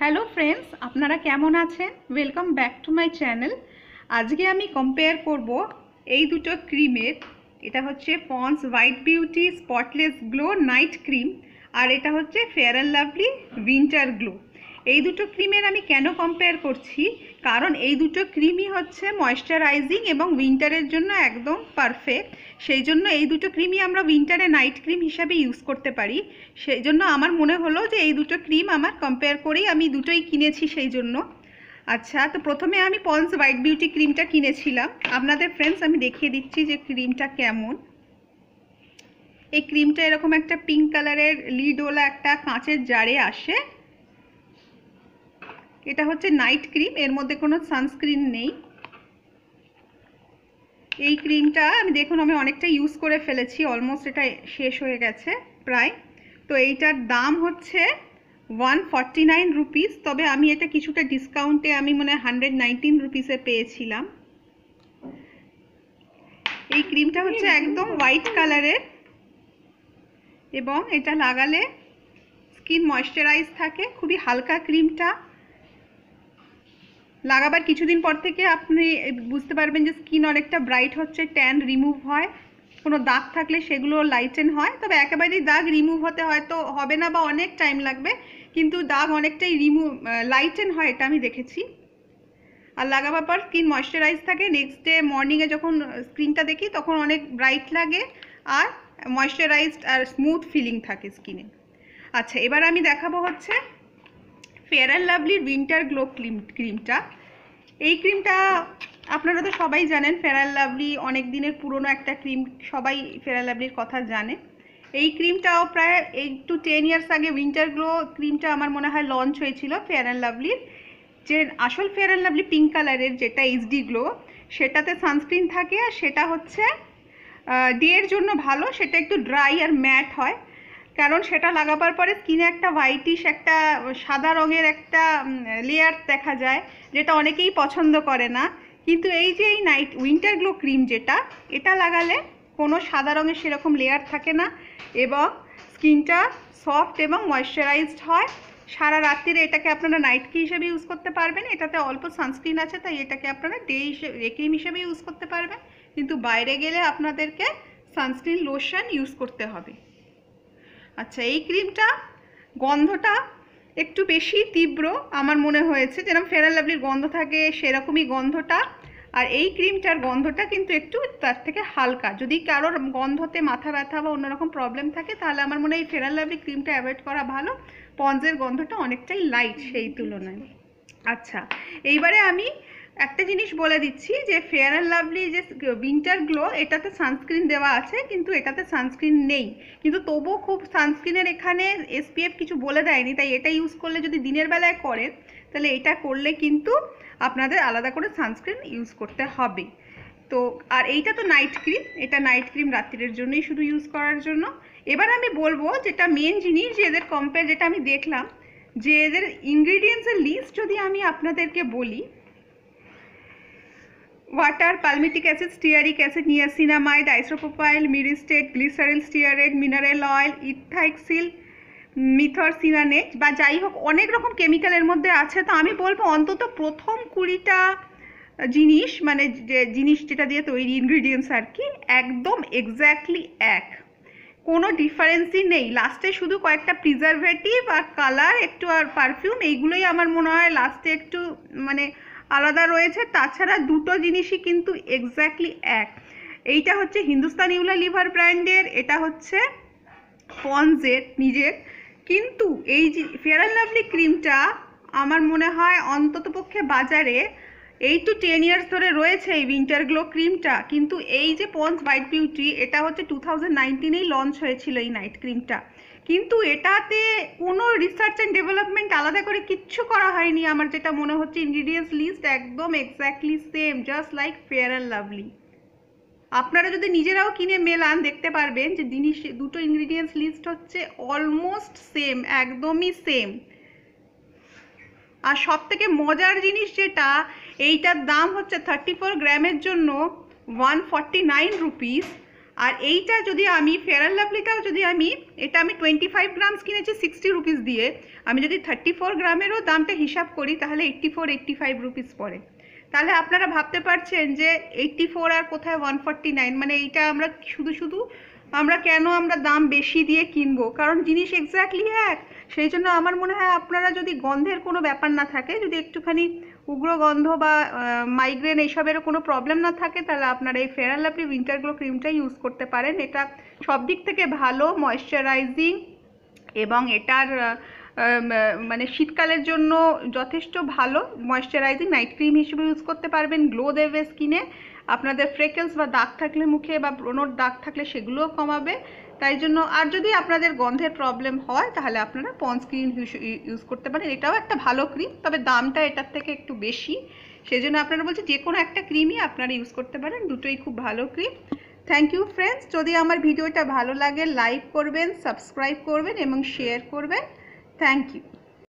Hello friends, আপনারা কেমন আছেন? Welcome back to my channel. আজকে আমি কম্পেয়ার করব এই দুটো ক্রিমের। এটা হচ্ছে Pond's white beauty spotless glow night cream, আর এটা হচ্ছে fair and lovely winter glow. এই দুটো ক্রিমের আমি কেন কম্পেয়ার করছি, কারণ এই দুটো ক্রিমই হচ্ছে ময়েশ্চারাইজিং এবং উইন্টারের জন্য একদম পারফেক্ট। সেই জন্য এই দুটো ক্রিমই আমরা উইন্টারে নাইট ক্রিম হিসাবে ইউজ করতে পারি। সেই জন্য আমার মনে হলো যে এই দুটো ক্রিম আমার কম্পেয়ার করেই আমি দুটোই কিনেছি সেই জন্য। আচ্ছা, তো প্রথমে আমি পন্ডস হোয়াইট বিউটি ক্রিমটা কিনেছিলাম। আপনাদের ফ্রেন্ডস আমি দেখিয়ে দিচ্ছি যে ক্রিমটা কেমন। এই ক্রিমটা এরকম একটা পিঙ্ক কালারের লিডওয়ালা একটা কাঁচের জারে আসে। এটা হচ্ছে নাইট ক্রিম, এর মধ্যে কোনো সানস্ক্রিন নেই। এই ক্রিমটা আমি অনেকটা ইউজ করে ফেলেছি, অলমোস্ট এটা শেষ হয়ে গেছে প্রায়। তো এইটার দাম হচ্ছে 149 রুপিস, তবে আমি এটা কিছুটা ডিসকাউন্টে আমি মনে হয় 119 রুপিসে পেয়েছিলাম। এই ক্রিমটা হচ্ছে একদম হোয়াইট কালারের এবং এটা লাগালে স্কিন ময়েশ্চারাইজ থাকে। খুবই হালকা ক্রিমটা, লাগাবার কিছুদিন পর থেকে আপনি বুঝতে পারবেন যে স্কিন অনেকটা ব্রাইট হচ্ছে, ট্যান রিমুভ হয়, কোনো দাগ থাকলে সেগুলো লাইটেন হয়। তবে একেবারেই দাগ রিমুভ হতে হয়তো হবে না বা অনেক টাইম লাগবে, কিন্তু দাগ অনেকটাই লাইটেন হয়, এটা আমি দেখেছি। আর লাগাবার পর স্কিন ময়েশ্চারাইজ থাকে। নেক্সট ডে মর্নিংয়ে যখন স্কিনটা দেখি তখন অনেক ব্রাইট লাগে আর ময়েশ্চারাইজড আর স্মুথ ফিলিং থাকে স্কিনে। আচ্ছা, এবার আমি দেখাবো হচ্ছে ফেয়ার অ্যান্ড লাভলির উইন্টার গ্লো ক্রিমটা। এই ক্রিমটা আপনারা তো সবাই জানেন, ফেয়ার অ্যান্ড লাভলি অনেক দিনের পুরনো একটা ক্রিম, সবাই ফেয়ার অ্যান্ড লাভলির কথা জানে। এই ক্রিমটাও প্রায় 8 to 10 ইয়ার্স আগে উইন্টার গ্লো ক্রিমটা আমার মনে হয় লঞ্চ হয়েছিল ফেয়ার অ্যান্ড লাভলির। যে আসল ফেয়ার অ্যান্ড লাভলি পিঙ্ক কালারের যেটা এইচডি গ্লো, সেটাতে সানস্ক্রিন থাকে আর সেটা হচ্ছে ডে এর জন্য ভালো। সেটা একটু ড্রাই আর ম্যাট হয়, কারণ সেটা লাগাবার পরে স্কিনে একটা হোয়াইটিশ একটা সাদা রঙের একটা লেয়ার দেখা যায়, যেটা অনেকেই পছন্দ করে না। কিন্তু এই যে এই উইন্টার গ্লো ক্রিম যেটা, এটা লাগালে কোনো সাদা রঙের সেরকম লেয়ার থাকে না এবং স্কিনটা সফট এবং ময়েশ্চারাইজড হয়। সারা রাত্রিরে এটাকে আপনারা নাইট ক্রিম হিসেবে ইউজ করতে পারবেন। এটাতে অল্প সানস্ক্রিন আছে, তাই এটাকে আপনারা ডে ক্রিম হিসেবে ইউজ করতে পারবেন, কিন্তু বাইরে গেলে আপনাদেরকে সানস্ক্রিন লোশন ইউজ করতে হবে। আচ্ছা, এই ক্রিমটা গন্ধটা একটু বেশি তীব্র আমার মনে হয়েছে, যেরকম ফেয়ার অ্যান্ড লাভলির গন্ধ থাকে সেরকমই গন্ধটা। আর এই ক্রিমটার গন্ধটা কিন্তু একটু তার থেকে হালকা। যদি কারোর গন্ধতে মাথা ব্যথা বা অন্যরকম প্রবলেম থাকে, তাহলে আমার মনে হয় এই ফেয়ার অ্যান্ড লাভলি ক্রিমটা অ্যাভয়েড করা ভালো। পন্ডসের গন্ধটা অনেকটাই লাইট সেই তুলনায়। আচ্ছা, এইবারে আমি একটা জিনিস বলে দিচ্ছি যে ফেয়ার অ্যান্ড লাভলি যে উইন্টার গ্লো, এটাতে সানস্ক্রিন দেওয়া আছে কিন্তু এটাতে সানস্ক্রিন নেই। কিন্তু তবুও খুব সানস্ক্রিনের এখানে এসপিএফ কিছু বলে দেয়নি, তাই এটা ইউজ করলে যদি দিনের বেলায় করেন তাহলে এটা করলে কিন্তু আপনাদের আলাদা করে সানস্ক্রিন ইউজ করতে হবে। তো আর এইটা তো নাইট ক্রিম, এটা নাইট ক্রিম রাত্রির জন্যই শুধু ইউজ করার জন্য। এবার আমি বলবো যেটা মেন জিনিস, যে এদের কম্পেয়ার যেটা আমি দেখলাম, যে এদের ইনগ্রিডিয়েন্টসের লিস্ট যদি আমি আপনাদেরকে বলি, water, palmitic acid, stearic acid, niacinamide, isopropyl, myristate, glyceryl, stearate, mineral oil, ethylhexyl, methoxycinnamate বা যাই হোক অনেক রকম কেমিক্যালের মধ্যে আছে। তো আমি বলবো অন্তত প্রথম 20টা জিনিস, মানে যে জিনিস যেটা দিয়ে তৈরি ইনগ্রিডিয়েন্টস আর কি, একদম এক্স্যাক্টলি এক, কোনো ডিফারেন্সই নেই। লাস্টে শুধু কয়েকটা প্রিজারভেটিভ আর কালার একটু আর পারফিউম, এইগুলোই আমার মনে হয় লাস্টে একটু মানে আলাদা রয়েছে। তাছাড়া দুটো জিনিসই কিন্তু এক্স্যাক্টলি এক। এইটা হচ্ছে হিন্দুস্তান ইউনিলিভার ব্র্যান্ডের, এটা হচ্ছে পন্ডসের নিজের। কিন্তু এই যে ফেয়ার অ্যান্ড লাভলি ক্রিমটা আমার মনে হয় অন্ততপক্ষে বাজারে 8 to 10 ইয়ার্স ধরে রয়েছে এই উইন্টার গ্লো ক্রিমটা। কিন্তু এই যে পন্ডস হোয়াইট বিউটি, এটা হচ্ছে 2019-এই লঞ্চ হয়েছিল এই নাইট ক্রিমটা। কিন্তু এটাতে কোনো রিসার্চ অ্যান্ড ডেভেলপমেন্ট আলাদা করে কিচ্ছু করা হয়নি। আমার যেটা মনে হচ্ছে ইনগ্রিডিয়েন্টস লিস্ট একদম exactly same, just like fair and lovely. আপনারা যদি নিজেরাও কিনে মেলান দেখতে পারবেন যে জিনিস দুটো ইনগ্রিডিয়েন্টস লিস্ট হচ্ছে অলমোস্ট সেম, একদমই সেম। আর সব থেকে মজার জিনিস যেটা, এইটার দাম হচ্ছে 34 গ্রামের জন্য 149 রুপিস। আর এইটা যদি আমি ফেয়ার অ্যান্ড লাভলিটাও যদি আমি এটা আমি 25 গ্রামস কিনেছি 60 রুপিস দিয়ে, আমি যদি 34 গ্রামেরও দামটা হিসাব করি তাহলে 84-85 রুপিস পড়ে। তাহলে আপনারা ভাবতে পারছেন যে 84 আর কোথায় 149, মানে এইটা আমরা শুধু আমরা কেন আমরা দাম বেশি দিয়ে কিনবো, কারণ জিনিস এক্স্যাক্টলি এক। সেই জন্য আমার মনে হয় আপনারা যদি গন্ধের কোনো ব্যাপার না থাকে, যদি একটুখানি উগ্র গন্ধ বা মাইগ্রেন এইসবেরও কোনো প্রবলেম না থাকে, তাহলে আপনারা এই fair and lovely winter glow ক্রিমটা ইউজ করতে পারেন। এটা সব দিক থেকে ভালো, ময়েশ্চারাইজিং, এবং এটার মানে শীতকালের জন্য যথেষ্ট ভালো ময়েশ্চারাইজিং নাইট ক্রিম হিসেবে ইউজ করতে পারবেন। গ্লো দেবে স্কিনে, আপনাদের ফ্রেকেলস বা দাগ থাকলে মুখে বা ব্রণর দাগ থাকলে সেগুলোও কমাবে। তাই জন্য আর যদি আপনাদের গন্ধের প্রবলেম হয় তাহলে আপনারা পন্ডস ক্রিম ইউজ করতে পারেন। এটাও একটা ভালো ক্রিম, তবে দামটা এটার থেকে একটু বেশি। সেই জন্য আপনারা বলছি যে কোনো একটা ক্রিমই আপনারা ইউজ করতে পারেন, দুটোই খুব ভালো ক্রিম। Thank you friends. যদি আমার ভিডিওটা ভালো লাগে লাইক করবেন, সাবস্ক্রাইব করবেন এবং শেয়ার করবেন। Thank you.